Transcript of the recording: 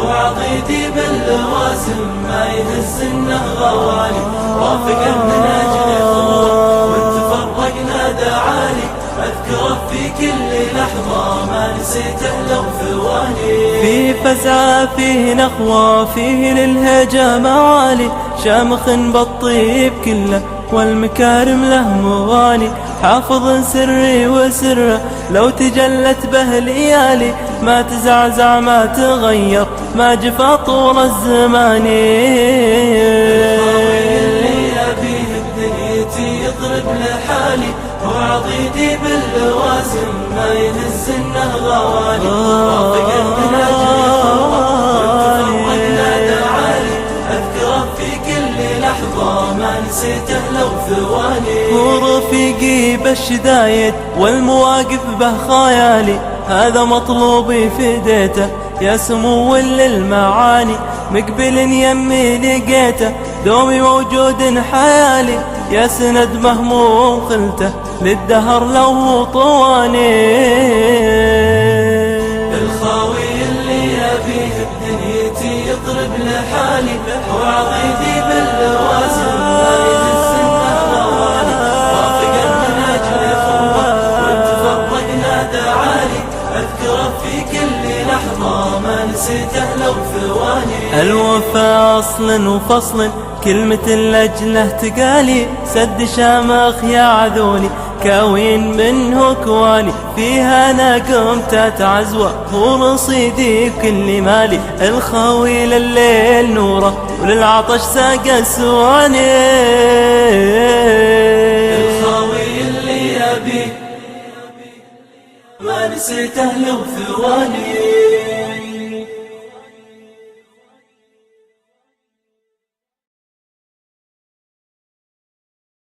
وعضيدي باللوازم ما يهز النهرواني. وافق من أجل خطوة وانت فرقنا دعالي، أذكره في كل لحظة ما نسيته لو ثواني. في فزعة فيه نخوة فيه للهجا معالي، شامخ بالطيب كله والمكارم له مغاني. حافظ سري وسره لو تجلت به ليالي، ما تزعزع ما تغير ما جفا طول الزمان. اللي أبيه بدنيتي يضرب لحالي، وعضيدي باللوازم ما يهز النهرواني. وافق من أجل خطوة وانت فرقنا دعالي، أذكره في كل لحظة ما نسيته لو ثواني. هو رفيقي بالشدايد والمواقف به خيالي، هذا مطلوبي فديته يا سمو للمعاني. مقبل يمي لقيته دومي موجود حيالي، يا سند مهموم خلته للدهر لو طواني. الخاوي اللي أبيه بدنيتي يضرب لحالي، وعضيدي باللوازم ما يهز النهرواني. وافق من أجل خطوة وانت فرقنا دعالي، أذكره في كل لحظة ما نسيته لو ثواني. الوفا أصل وفصل كلمة لأجله تقالي، سد شامخ يا عذولي كاوين منه كواني. فيها أنا قمت أتعزوى هو رصيدي كل مالي، الخاوي لليل نوره وللعطش ساق سواني. الخاوي اللي أبيه ما نسيته لو ثواني.